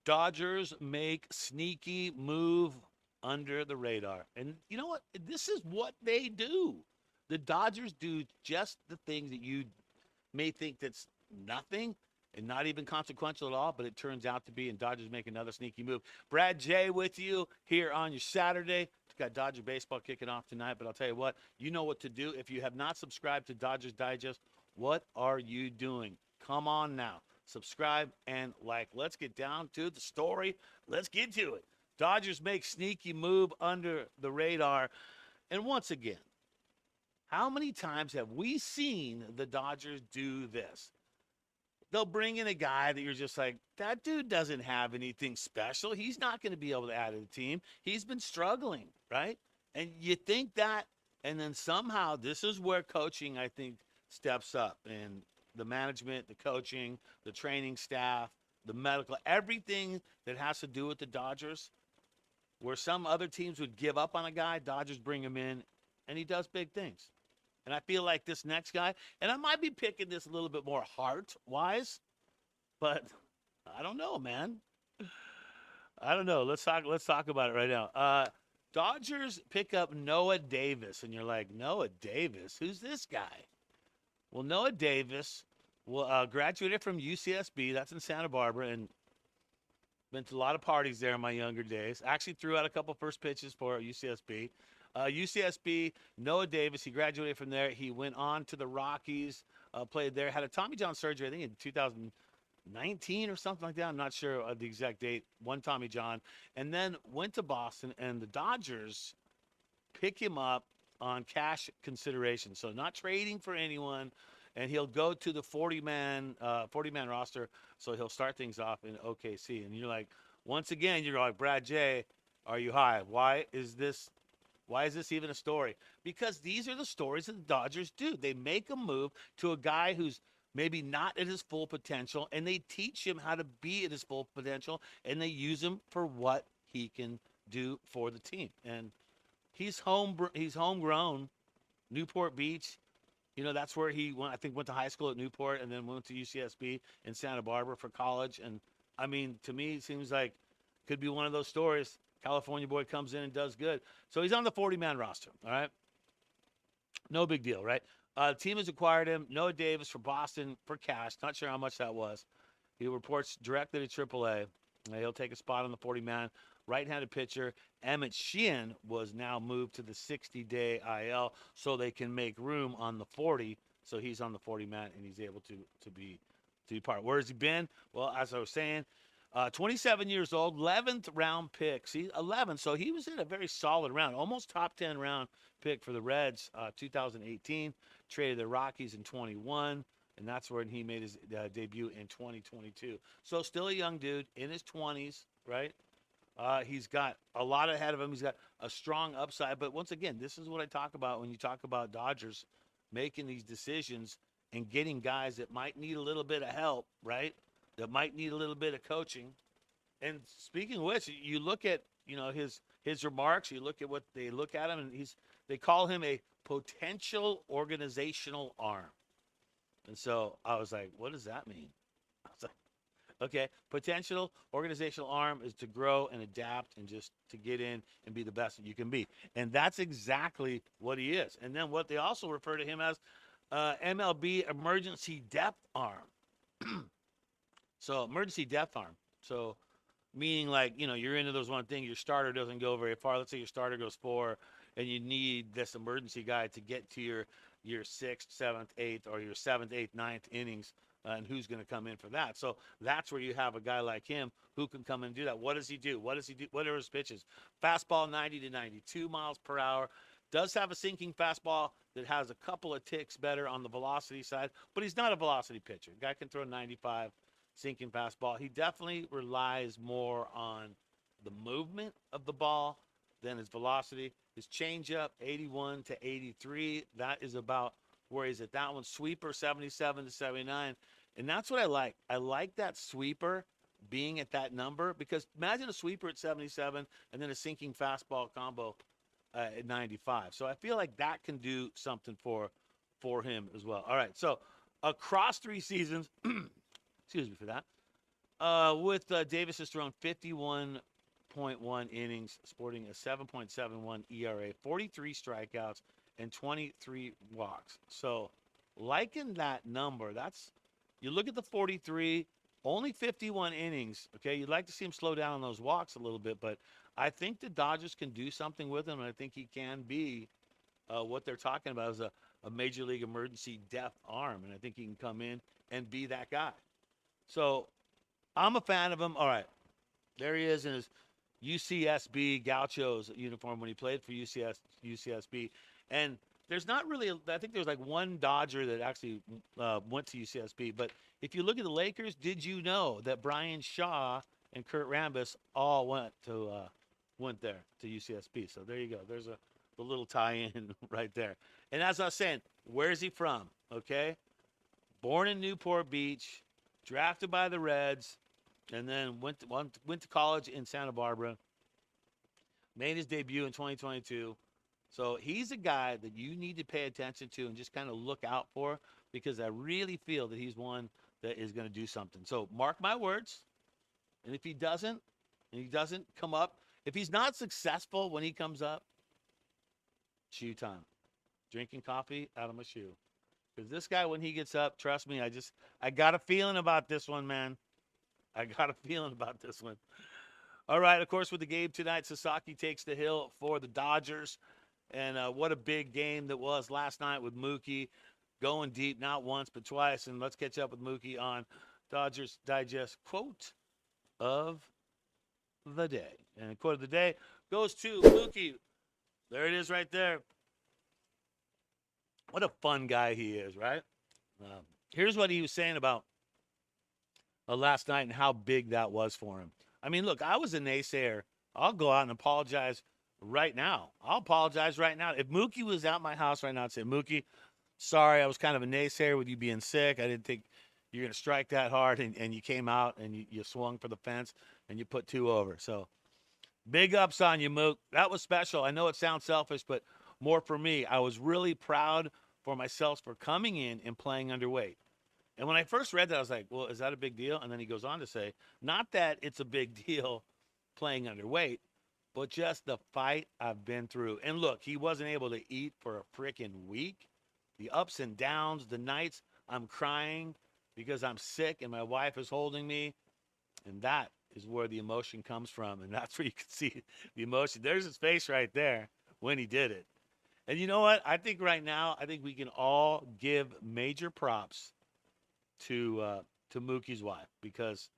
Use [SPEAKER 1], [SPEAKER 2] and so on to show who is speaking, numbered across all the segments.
[SPEAKER 1] Dodgers make sneaky move under the radar. And you know what? This is what they do. The Dodgers do just the things that you may think that's nothing and not even consequential at all, but it turns out to be. And Dodgers make another sneaky move. Brad J with you here on your Saturday. Got Dodger baseball kicking off tonight, but I'll tell you what, you know what to do. If you have not subscribed to Dodgers Digest, what are you doing? Come on now. Subscribe and like. Let's get down to the story. Let's get to it. Dodgers make sneaky move under the radar. And once again, how many times have we seen the Dodgers do this? They'll bring in a guy that you're just like, that dude doesn't have anything special. He's not going to be able to add to the team. He's been struggling, right? And you think that, and then somehow this is where coaching, I think, steps up. And the management, the coaching, the training staff, the medical, everything that has to do with the Dodgers, where some other teams would give up on a guy, Dodgers bring him in, and he does big things. And I feel like this next guy, and I might be picking this a little bit more heart-wise, but I don't know, man. I don't know. Let's talk about it right now. Dodgers pick up Noah Davis, and you're like, Noah Davis? Who's this guy? Well, Noah Davis graduated from UCSB. That's in Santa Barbara, and been to a lot of parties there in my younger days. Actually threw out a couple first pitches for UCSB. UCSB, Noah Davis, he graduated from there. He went on to the Rockies, played there, had a Tommy John surgery, I think in 2019 or something like that. I'm not sure the exact date. One Tommy John. And then went to Boston, and the Dodgers pick him up on cash consideration. So not trading for anyone. And he'll go to the 40-man roster. So he'll start things off in OKC. And you're like, once again, you're like, Brad J., are you high? Why is this even a story? Because these are the stories that the Dodgers do. They make a move to a guy who's maybe not at his full potential, and they teach him how to be at his full potential, and they use him for what he can do for the team. And he's homegrown, Newport Beach. You know, that's where he went, I think went to high school at Newport and then went to UCSB in Santa Barbara for college. And I mean, to me, it seems like could be one of those stories. California boy comes in and does good. So he's on the 40-man roster, all right? No big deal, right? The team has acquired him. Noah Davis for Boston for cash. Not sure how much that was. He reports directly to AAA. He'll take a spot on the 40-man. Right-handed pitcher Emmett Sheehan was now moved to the 60-day IL so they can make room on the 40. So he's on the 40-man, and he's able to be part. Where has he been? Well, as I was saying, 27 years old, 11th round pick. See, 11. So he was in a very solid round, almost top 10 round pick for the Reds, 2018. Traded the Rockies in 21, and that's when he made his debut in 2022. So still a young dude in his 20s, right? He's got a lot ahead of him. He's got a strong upside. But once again, this is what I talk about when you talk about Dodgers making these decisions and getting guys that might need a little bit of help, right? That might need a little bit of coaching. And speaking of which, you look at, you know, his remarks, you look at what they look at him, and they call him a potential organizational arm. And so I was like, what does that mean? I was like, okay, potential organizational arm is to grow and adapt and just to get in and be the best that you can be. And that's exactly what he is. And then what they also refer to him as MLB emergency depth arm. So emergency depth arm. So meaning like, you know, you're into those one thing, your starter doesn't go very far. Let's say your starter goes 4 and you need this emergency guy to get to your 6th, 7th, 8th, or your 7th, 8th, 9th innings. And who's going to come in for that? So that's where you have a guy like him who can come in and do that. What does he do? What are his pitches? Fastball 90 to 92 miles per hour. Does have a sinking fastball that has a couple of ticks better on the velocity side, but he's not a velocity pitcher. Guy can throw 95 sinking fastball. He definitely relies more on the movement of the ball than his velocity. His changeup 81 to 83. That is about where he's at. That one sweeper 77 to 79. And that's what I like. I like that sweeper being at that number because imagine a sweeper at 77 and then a sinking fastball combo at 95. So I feel like that can do something for him as well. All right. So across 3 seasons, excuse me for that. With Davis has thrown 51.1 innings, sporting a 7.71 ERA, 43 strikeouts, and 23 walks. So, liking that number, that's you look at the 43, only 51 innings. Okay, you'd like to see him slow down on those walks a little bit, but I think the Dodgers can do something with him, and I think he can be what they're talking about is a major league emergency depth arm, and I think he can come in and be that guy. So I'm a fan of him. All right, there he is in his UCSB Gauchos uniform when he played for UCSB. And there's not really, I think there's like one Dodger that actually went to UCSB. But if you look at the Lakers, did you know that Brian Shaw and Kurt Rambis all went there to UCSB? So there you go. There's the little tie-in right there. And as I was saying, where's he from? Okay, born in Newport Beach, drafted by the Reds, and then went to college in Santa Barbara. Made his debut in 2022. So he's a guy that you need to pay attention to and just kind of look out for because I really feel that he's one that is going to do something. So mark my words. And if he doesn't come up, if he's not successful when he comes up, shoe time. Drinking coffee out of my shoe. Because this guy, when he gets up, trust me, I got a feeling about this one, man. I got a feeling about this one. All right, of course, with the game tonight, Sasaki takes the hill for the Dodgers. And what a big game that was last night with Mookie going deep, not once but twice. And let's catch up with Mookie on Dodgers Digest quote of the day. And quote of the day goes to Mookie. There it is right there. What a fun guy he is, right? Here's what he was saying about last night and how big that was for him. I mean, look, I was a naysayer. I'll go out and apologize right now. I'll apologize right now. If Mookie was at my house right now, I'd say, Mookie, sorry, I was kind of a naysayer with you being sick. I didn't think you're going to strike that hard, and you came out and you swung for the fence and you put 2 over. So big ups on you, Mook. That was special. I know it sounds selfish, but more for me. I was really proud for myself for coming in and playing underweight. And when I first read that, I was like, well, is that a big deal? And then he goes on to say, not that it's a big deal playing underweight, but just the fight I've been through. And look, he wasn't able to eat for a freaking week. The ups and downs, the nights I'm crying because I'm sick and my wife is holding me. And that is where the emotion comes from. And that's where you can see the emotion. There's his face right there when he did it. And you know what? I think right now, we can all give major props to Mookie's wife because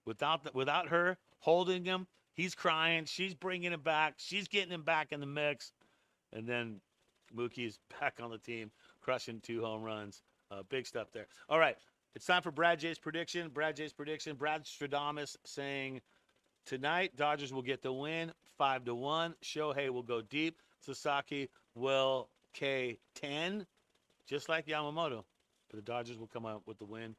[SPEAKER 1] without her holding him, he's crying. She's bringing him back. She's getting him back in the mix. And then Mookie's back on the team, crushing 2 home runs. Big stuff there. All right. It's time for Brad J's prediction. Brad Stradamus saying tonight, Dodgers will get the win 5-1. Shohei will go deep. Sasaki will K10, just like Yamamoto. But the Dodgers will come out with the win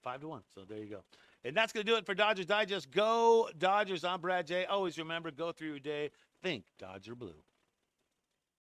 [SPEAKER 1] 5-1. So there you go. And that's going to do it for Dodgers Digest. Go Dodgers. I'm Brad J. Always remember, go through your day. Think Dodger Blue.